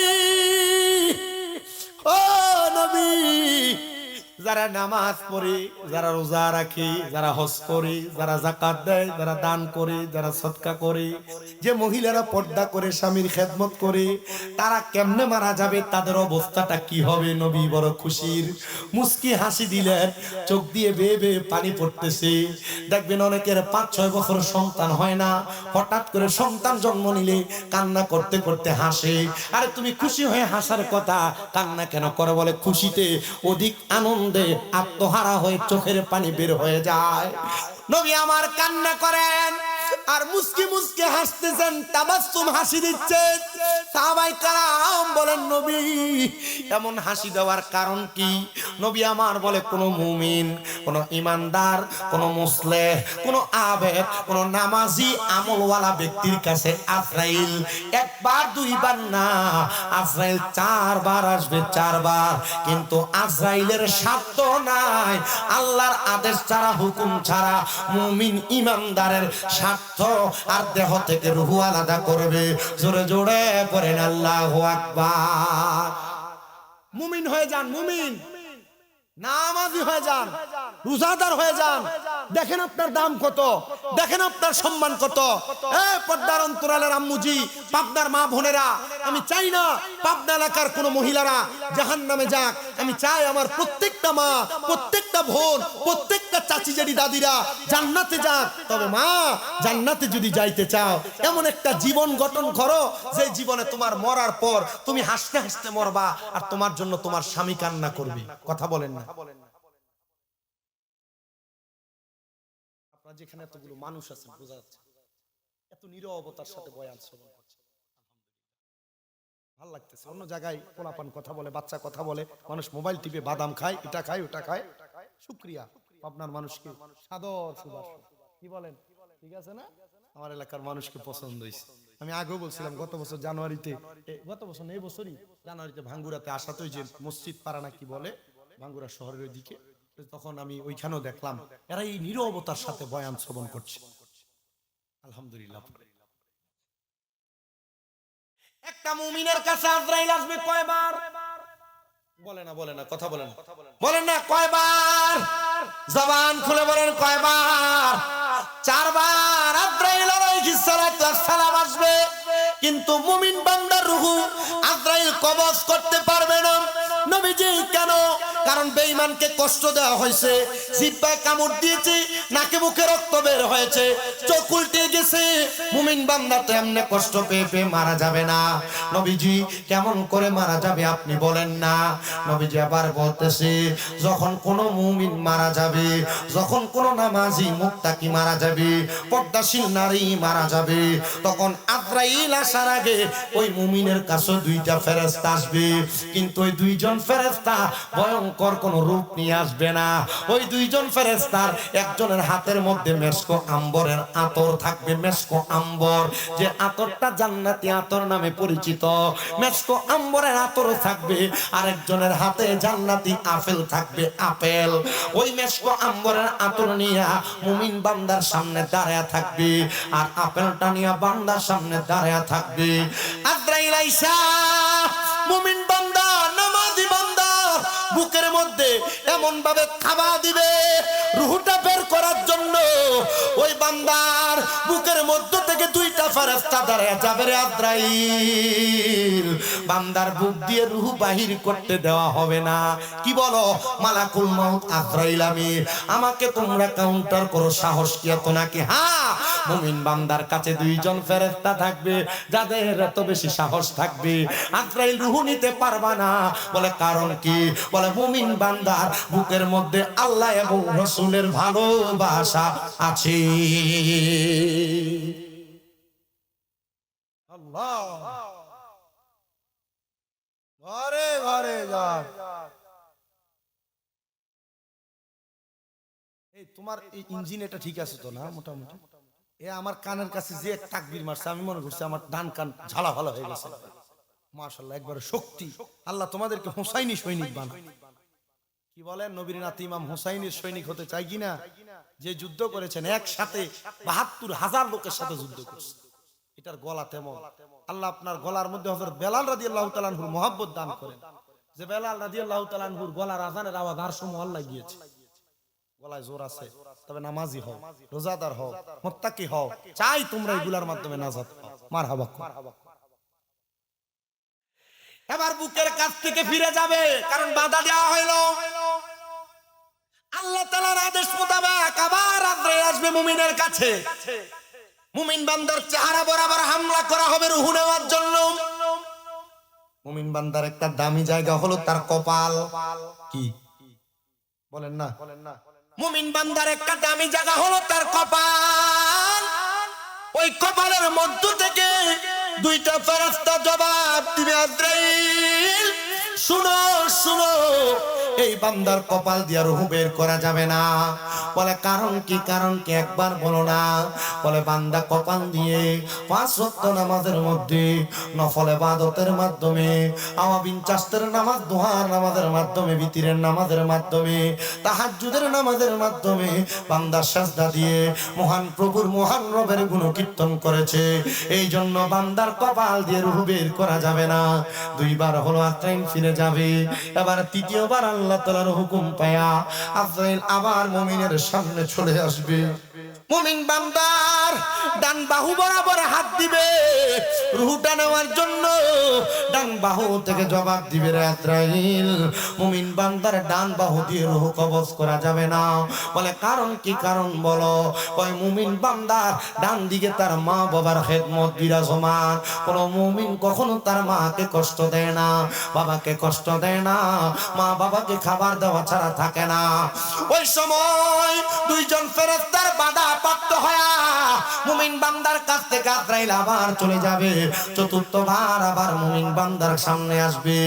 ও নবী, যারা নামাজ পড়ে, যারা রোজা রাখে, যারা হজ করে, যারা যাকাত দেয়, যারা দান করে, যারা সদকা করে, যে মহিলারা পর্দা করে স্বামীর খেদমত করে, তারা কেমনে মারা যাবে, তাদের অবস্থাটা কি হবে? নবী বড় খুশির মুস্কি হাসি দিলেন, চোখ দিয়ে বেয়ে বেয়ে পানি পড়তেছে। দেখবেন অনেকের 5-6 বছর সন্তান হয় না, হঠাৎ করে সন্তান জন্ম নিলে কান্না করতে করতে হাসে। আরে তুমি খুশি হয়ে হাসার কথা, কান্না কেন করো? বলে খুশিতে অধিক আনন্দে আত্মহারা হয়ে চোখের পানি বের হয়ে যায়। নবী আমার কান্না করেন আর মুস্কি মুস্কি হাসতেছেন, তাবাসসুম হাসি দিচ্ছেন। সাহাবায়ে কেরাম বলেন নবী এমন হাসি দেওয়ার কারণ কি? নবী আমার বলে কোন মুমিন, কোন ইমানদার, কোন মুসলিহ, কোন আবেদ, কোন নামাজি আমলওয়ালা ব্যক্তির কাছে আজরাইল একবার দুইবার না, আজরাইল 4 বার আসবে, 4 বার। কিন্তু আজরাইলের সাধ্য নাই আল্লাহর আদেশ ছাড়া, হুকুম ছাড়া মুমিন ইমানদারের স্বার্থ আর দেহ থেকে রূহ আলাদা করবে। জোরে জোরে পড়েন আল্লাহু আকবার। মুমিন হয়ে যান, মুমিন নামাজি হয়ে যান, রোজাদার হয়ে যান, দেখেন আপনার দাম কত, দেখেন আপনার সম্মান কত। পর্দার অন্তরালের আম্মুজি, পাবনার মা বোনেরা, আমি চাই না পাবনা এলাকার কোন মহিলারা জাহান্নামে যাক। আমি চাই আমার প্রত্যেকটা মা, প্রত্যেকটা বোন, প্রত্যেকটা চাচি জেঠি দাদিরা জান্নাতে যাক। তবে মা, জান্নাতে যদি যাইতে চাও এমন একটা জীবন গঠন করো যে জীবনে তোমার মরার পর তুমি হাসতে হাসতে মরবা আর তোমার জন্য তোমার স্বামী কান্না করবে। কথা বলেন না? আপনারা যেখানে এতগুলো মানুষ আছেন বোঝা যাচ্ছে এত নীরবতার সাথে বয়ান শ্রবণ করছে, ভালো লাগতেছে। অন্য জায়গায় পোলাপান কথা বলে, বাচ্চা কথা বলে, মানুষ মোবাইল টিপে বাদাম খায়, এটা খায়, ওটা খায়। শুকরিয়া আপনার মানুষকে সাদর সুভাষণ কি বলেন, ঠিক আছে না? আমার এলাকার মানুষকে পছন্দ হয়েছে। আমি আগেও বলছিলাম গত বছর জানুয়ারিতে, গত বছর এই বছরই জানুয়ারিতে ভাঙ্গুরাতে আসাতে যে মসজিদ পাড়া না কি বলে, ভাঙ্গুরা শহরের দিকে, তখন আমি ওইখানেও দেখলাম এরা এই নীরবতার সাথে বয়ান শ্রবণ করছে। আলহামদুলিল্লাহ। একটা মুমিনের কাছে আজরাইল আসবে কয়বার? বলে না, বলে না, কথা বলেন, বলেন না কয়বার? জবান খুলে বলেন কয়বার? 4 বার আজরাইল আলাইহিস সালাতু ওয়াস সালাম আসবে, কিন্তু মুমিন বান্দার রূহ আজরাইল কবজ করতে পারবে না। নবীজি কেন? কারণ বেঈমানকে কষ্ট দেওয়া হয়েছে, জিহ্বায় কামড় দিয়েছে, নাকে মুখে রক্ত বের হয়েছে, চোখ উল্টে গেছে। মুমিন বান্দা তো এমনি কষ্ট পেয়ে পেয়ে মারা যাবে না। নবীজি কেমন করে মারা যাবে আপনি বলেন না। নবীজি আবার বলতেছে, যখন কোনো মুমিন মারা যাবে, যখন কোনো নামাজি মুত্তাকি মারা যাবে, পর্দাশীল নারী মারা যাবে, তখন আজরাইল আসার আগে ওই মুমিনের কাছে দুইটা ফেরেশতা আসবে। কিন্তু ওই দুইজন ফেরেশতা ভয়ঙ্কর কোন রূপ নিয়ে আসবে না। ওই দুইজন ফেরেশতার একজনের হাতের মধ্যে মেশকো আম্বরের আতর থাকবে, মেশকো আম্বর, যে আতরটা জান্নাতি আতর নামে পরিচিত, মেশকো আম্বরের আতর থাকবে। আরেকজনের হাতে জান্নাতি আপেল থাকবে, আপেল। ওই মেশকো আম্বরের আতর নিয়ে মুমিন বান্দার সামনে দাঁড়ায়া থাকবে, আর আপেলটা নিয়ে বান্দার সামনে দাঁড়ায়া থাকবে। আজরাইল আইসা মুমিন বান্দা, নামাজি বান্দা বুকের মধ্যে এমন ভাবে খাবা দিবে, রুহটা বের করার জন্য ওই বান্দার বুকের মধ্য থেকে দুইটা ফেরেশতা দাঁড়ায় যাবে। রে আজরাইল, বান্দার বুক দিয়ে রূহ বাহির করতে দেওয়া হবে না। কি বলো মালাকুল মাউত আজরাইল, আমাকে তোমরা কাউন্টার করো, সাহস কি এত নাকি? হ্যাঁ, মুমিন বান্দার কাছে দুইজন ফেরেশতা থাকবে, যাদের এত বেশি সাহস থাকবে আজরাইল রূহ নিতে পারবা না। বলে কারণ কি? বলে মুমিন বান্দার বুকের মধ্যে আল্লাহ এবং রাসূলের ভালোবাসা আছে। আল্লাহ ঘরে ঘরে যান। এই তোমার এই ইঞ্জিন এটা ঠিক আছে তো না? মোটামুটি এ আমার কানের কাছে যে এক তাকবীর মারছে, আমি মনে করছি আমার ডান কান ঝালা ভালো হয়ে গেছে। মাশাআল্লাহ, একবারে শক্তি। আল্লাহ তোমাদেরকে হুসাইনি সৈনিক বানায়। কি বলেন, নবীর নাতি ইমাম হুসাইনের সৈনিক হতে চাই কিনা? যে যুদ্ধ করেছেন একসাথে ৭২,০০০ লোকের সাথে যুদ্ধ করছে। এটার গলা তেমন। আল্লাহ আপনার গলার মধ্যে হযরত বেলাল রাদিয়াল্লাহু তাআলা আনহুর মহব্বত দান করেন, যে বেলাল রাদিয়াল্লাহু তাআলা আনহুর গলার আযানের আওয়াজ আর সময় আল্লাহ গিয়েছে। গলায় জোর আছে, তবে নামাজি হও, রোজাদার হও, মুত্তাকি হও, চাই তোমরা এগুলার মাধ্যমে নাজাত পাও। মারহাবা। এবার বুকের কাছ থেকে ফিরে যাবে, কারণ বাধা দেওয়া হইল। আল্লাহ তাআলার আদেশ মোতাবেক আবার আজরাইল আসবে মুমিনের কাছে। মুমিন বান্দার চেহারা বরাবর হামলা করা হবে রূহ নেওয়ার জন্য। মুমিন বান্দার একটা দামি জায়গা হলো তার কপাল। কি বলেন না? মুমিন বান্দার একটা দামি জায়গা হলো তার কপাল। ওই কপালের মধ্য থেকে দুইটা ফেরেশতা জবাব দিবে, আজরাইল শুনো শুনো, এই বান্দার কপাল দিয়ে রূহ বের করা যাবে না। বলে কারণ কি? কারণ কি একবার বলো না। বলে বান্দা কপাল দিয়ে ৫ ওয়াক্ত নামাজের মধ্যে নফল ইবাদতের মাধ্যমে, আওয়াবিন চাস্তের নামাজ, দুহার নামাজের মাধ্যমে, বিতিরের নামাজের মাধ্যমে, তাহাজ্জুদের নামাজের মাধ্যমে বান্দা সাজদা দিয়ে মহান প্রভুর মহান রবের গুণকীর্তন করেছে। এই জন্য বান্দার কপাল দিয়ে রূহ বের করা যাবে না। দুইবার হলো আজরাইল ফিরে যাবে। এবার তৃতীয়বার আল্লাহ তাআলার হুকুম পায়া আজরাইল আবার মুমিনের সামনে চলে আসবে। মুমিন বান্দার ডান বাহু বরাবর হাত দিবে রূহটা নেওয়ার জন্য। ডান বাহু থেকে জবাব দিবে, রে আজরাইল, মুমিন বান্দার ডান বাহু দিয়ে রূহ কবজ করা যাবে না। বলে কারণ কি? কারণ বলো। ওই মুমিন বান্দার ডান দিকে তার মা বাবার খেদমত বিরাজমান। কোন মুমিন কখনো তার মাকে কষ্ট দেয় না, বাবাকে কষ্ট দেয় না, মা বাবাকে খাবার দেওয়া ছাড়া থাকে না। ওই সময় দুইজন ফেরেশতার বাধা প্রাপ্ত হয়া মুমিন বান্দার কাছ থেকে আজরাইল আবার চলে যাবে। চতুর্থবার আবার মুমিন বান্দার সামনে আসবে।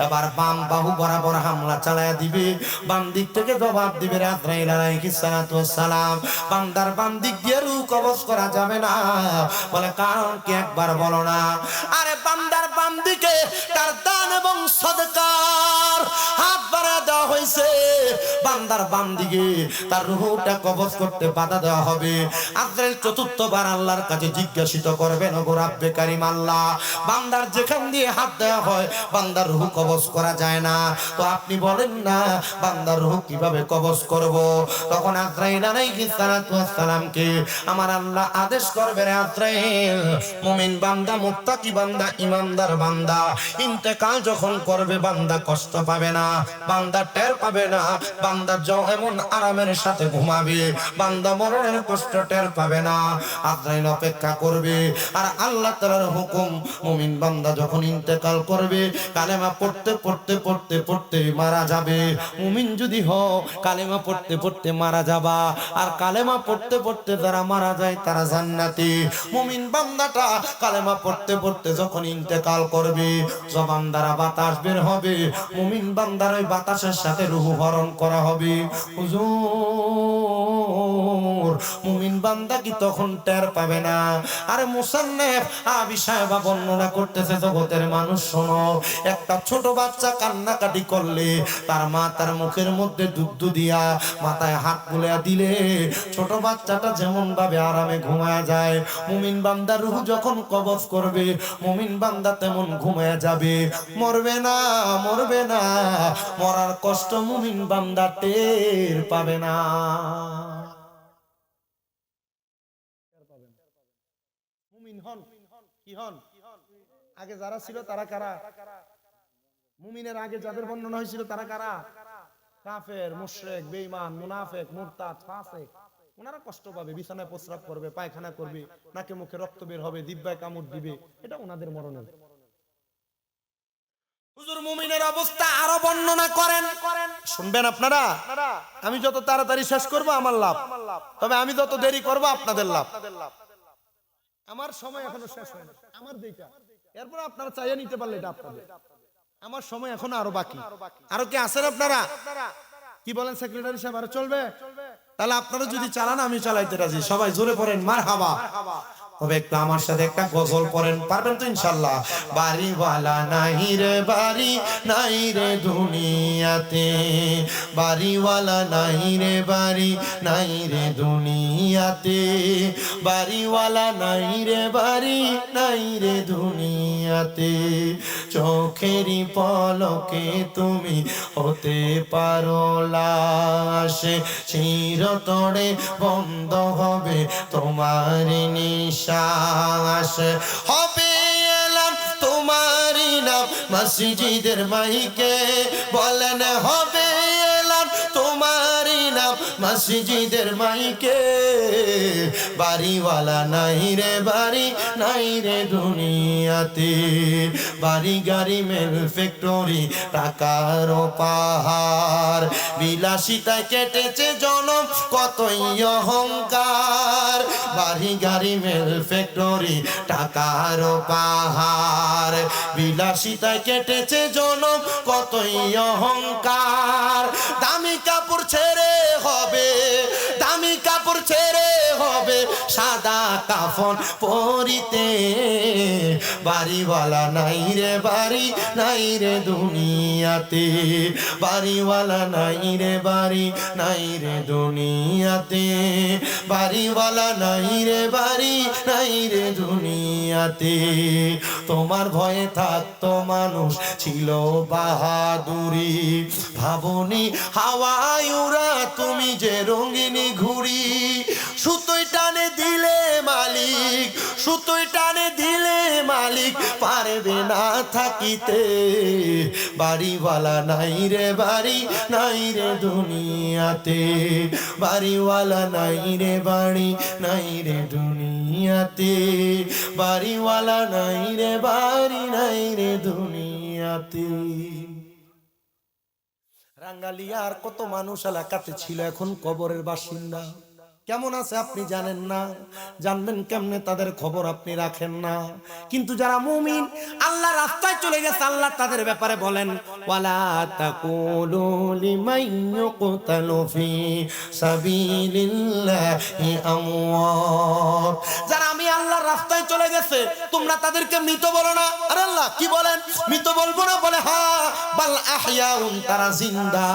এবার বাম বাহু বরাবর হামলা চালায়া দিবে। বাম দিক থেকে জবাব দিবে, রে আজরাইল আলাইহিস সালাতু ওয়াস সালাম, বান্দার বাম দিক দিয়ে রূহ কবজ করা যাবে না। বলে কারণ কি? একবার বলো না। আরে বান্দার বাম দিকে তার দান এবং সদকার হাত বাড়া দেওয়া হয়েছে। বান্দার বাম দিকে তার রূহটা কবজ করতে বাধা দেওয়া হবে। আজরাইল চতুর্থ যতবার আল্লাহর কাছে জিজ্ঞাসিত করবেন ওগো রাব্বে কারীম আল্লাহ, বান্দার যেখান দিয়ে হাত দেওয়া হয় বান্দার রূহ কবজ করা যায় না, তো আপনি বলেন না বান্দার রূহ কিভাবে কবজ করব? তখন আজরাইল আলাইহিস সালাতু ওয়াস সালামকে আমার আল্লাহ আদেশ করবে, রে আজরাইল, মুমিন বান্দা, মুত্তাকি বান্দা, ইমানদার বান্দা ইন্তেকাল যখন করবে বান্দা কষ্ট পাবে না, বান্দা টের পাবে না, বান্দা এমন আরামের সাথে ঘুমাবে, বান্দা মরণের কষ্ট টের পাবে না। আজরাইল অপেক্ষা করবে আর আল্লাহ তাআলার হুকুম, মুমিন বান্দা যখন ইন্তেকাল করবে কালেমা পড়তে পড়তে পড়তে পড়তে মারা যাবে। মুমিন যদি হও কালেমা পড়তে পড়তে মারা যাবা, আর কালেমা পড়তে পড়তে যারা মারা যায় তারা জান্নাতি। মুমিন বান্দাটা কালেমা পড়তে পড়তে যখন ইন্তেকাল করবে জবান দ্বারা বাতাস বের হবে, মুমিন বান্দার ওই বাতাসের সাথে রূহ হরণ করা হবে। হুজুর, মুমিন বান্দা কি তখন টের পাবে না? আরে মুসান্নেফ আবি সাহেবা বর্ণনা করতেছে, জগতের মানুষ শোনো, একটা ছোট বাচ্চা কান্নাকাটি করলে তার মা তার মুখের মধ্যে দুধ দিয়া মাথায় হাত বুলিয়া দিলে ছোট বাচ্চাটা যেমন ভাবে আরামে ঘুমায়া যায়, মুমিন বান্দা রূহ যখন কবজ করবে মুমিন বান্দা তেমন ঘুমায়া যাবে, মরবে না, মরবে না, মরার কষ্ট মুমিন বান্দা টের পাবে না। মুমিন হন কি হন? আগে যারা ছিল তারা কারা? মুমিনের আগে যাদের বর্ণনা হয়েছিল তারা কারা? কাফের, মুশরিক, বেঈমান, মুনাফিক, মুরতাদ, ফাসিক। ওনারা কষ্ট পাবে, বিছানায় প্রস্রাব করবে, পায়খানা করবে, নাকে মুখে রক্ত বের হবে, দিব্যায় কামড় দিবে, এটা ওনাদের মরণের। হুজুর মুমিনের অবস্থা আরো বর্ণনা করেন, শুনবেন আপনারা? আমি যত তাড়াতাড়ি শেষ করব আমার লাভ, তবে আমি যত দেরি করব আপনাদের লাভ। আমার সময় এখনো শেষ হয় না, আমার যেটা, এরপর আপনারা চাইয়ে নিতে পারলে এটা আপনাদের। আমার সময় এখনো আরো বাকি। আরো কি আছেন আপনারা? কি বলেন সেক্রেটারি সাহেব, আরো চলবে? তাহলে আপনারা যদি চালান আমি চালাইতে রাজি। সবাই জোরে পড়েন মারহাবা। তবে একটু আমার সাথে একটা গজল পড়েন, পারবেন তো ইনশাআল্লাহ? বাড়িওয়ালা নাই রে বাড়ি, নাই রে দুনিয়াতে, বাড়িওয়ালা নাই রে বাড়ি, নাই রে দুনিয়াতে, বাড়িওয়ালা নাই রে বাড়ি, নাই রে দুনিয়াতে, চোখেরই পলকে তুমি হতে পারো লাশ, চিরতরে বন্ধ হবে তোমার নিঃশ্বাস, হবে এলান তোমারই নাম মসজিদের মাইকে, বলেন হবে এলান তোমারই নাম মসজিদের মাইকে, বাড়িওয়ালা নাই রে বাড়ি, নাই রে দুনিয়াতে, বাড়ি গাড়ি মেল ফ্যাক্টরি টাকার পাহাড়, বিলাসিতায় কেটেছে জনম কতই অহংকার, বাড়ি গাড়ি মেল ফ্যাক্টরি টাকার পাহাড়, বিলাসিতায় কেটেছে জনম কতই অহংকার, দামি কাপড় ছেড়ে হবে, দামি কাপড় ছেড়ে হবে সাদা কাফন পরিতে, বাড়িওয়ালা নাই রে বাড়ি, নাই রে দুনিয়াতে, বাড়িওয়ালা নাই রে বাড়ি, নাই রে দুনিয়াতে, বাড়িওয়ালা নাই রে বাড়ি, নাই রে দুনিয়াতে, তোমার ভয়ে থাকতো মানুষ ছিল বাহাদুরি, ভাবনি হাওয়ায় উড়া তুমি যে রঙিনী ঘুড়ি, সুতোয় টানে দিলে মালিক, সুতোয় টানে দিলে মালিক পারবে না থাকিতে, বাড়িওয়ালা নাই রে বাড়ি, নাই রে দুনিয়াতে, বাড়িওয়ালা নাই রে বাড়ি, নাই রে দুনিয়াতে, বাড়িওয়ালা নাই রে বাড়ি, নাই রে দুনিয়াতে। রাঙ্গালিয়ার কত মানুষ এলাকাতে ছিল এখন কবরের বাসিন্দা, কেমন আছে আপনি জানেন না, জানবেন কেমনে তাদের খবর আপনি রাখেন না। কিন্তু যারা মুমিন আল্লাহ রাস্তায় চলে গেছে আল্লাহ তাদের ব্যাপারে বলেন, ওয়ালা তাকুলু লিমান ইউকতালু ফি সাবিলিল্লাহি আমওয়াত, যারা আমি আল্লাহর রাস্তায় চলে গেছে, তোমরা তাদেরকে মৃত বলো না? আরে আল্লাহ কি বলেন, মৃত বলবো না? বলে হ্যাঁ, বাল আহইয়াউন, তারা জিন্দা,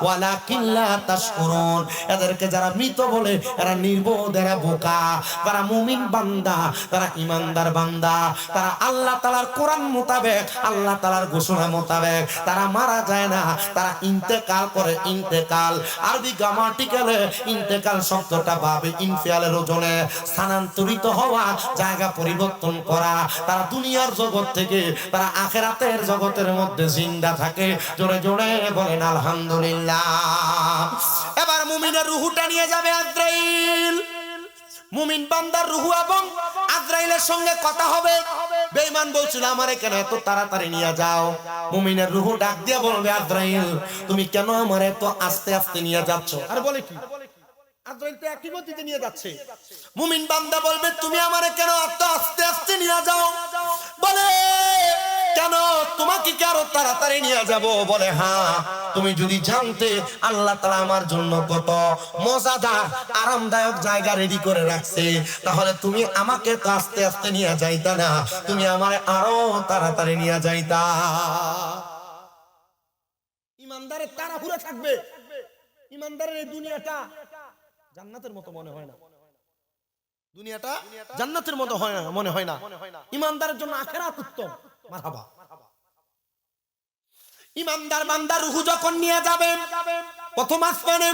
ওয়ালাকিন লা তাশকুরুন। এদেরকে যারা মৃত বলে এরা নির্বোধ, এরা বোকা। তারা মুমিন বান্দা, তারা ইমানদার বান্দা, তারা আল্লাহ তাআলার কোরআন মোতাবেক, আল্লাহ তাআলার ঘোষণা মোতাবেক তারা মারা যায় না, তারা ইন্তেকাল করে। ইন্তেকাল আরবি গ্রামাটিক্যালে ইন্তেকাল শব্দটা ভাবে ইনফিয়ালের ওজনে স্থানান্তরিত হওয়া, জায়গা পরিবর্তন করা। তারা দুনিয়ার জগৎ থেকে তারা আখিরাতের জগতের মধ্যে জিন্দা থাকে। জোরে জোরে বলেন আলহামদুলিল্লাহ। এবার মুমিনের রূহটা নিয়ে যাবে আজরাইল। মুমিন বান্দার রূহ এবং আজরাইলের সঙ্গে কথা হবে। বেঈমান বলছিল আমারে কেন এত তাড়াতাড়ি নিয়ে যাও? মুমিনের রূহ ডাক দিয়ে বলবে আজরাইল তুমি কেন আমারে এত আস্তে আস্তে নিয়ে যাচ্ছ? আর বলে কি, আজরাইল তো একই গতিতে নিয়ে যাচ্ছে। মুমিন বান্দা বলবে তুমি আমারে কেন এত আস্তে আস্তে নিয়ে যাও? বলে কেন, তোমাকে কি আরো তাড়াতাড়ি নিয়ে যাব? বলে হ্যাঁ, তুমি যদি জানতে আল্লাহ তাআলা আমার জন্য কত মজাদার আরামদায়ক জায়গা রেডি করে রাখছে, তাহলে তুমি আমাকে তো আস্তে আস্তে নিয়ে যাইতা না, তুমি আমারে আরো তাড়াতাড়ি নিয়ে যাইতা। ইমানদারের তাড়াহুড়া থাকবে। ইমানদারের এই দুনিয়াটা জান্নাতের মতো মনে হয় না। দুনিয়াটা জান্নাতের মতো হয় না, মনে হয় না। ইমানদারের জন্য আখিরাত উত্তম। মারহাবা। ইমানদার বান্দার রূহ যখন নিয়ে যাবে প্রথম আসমানে,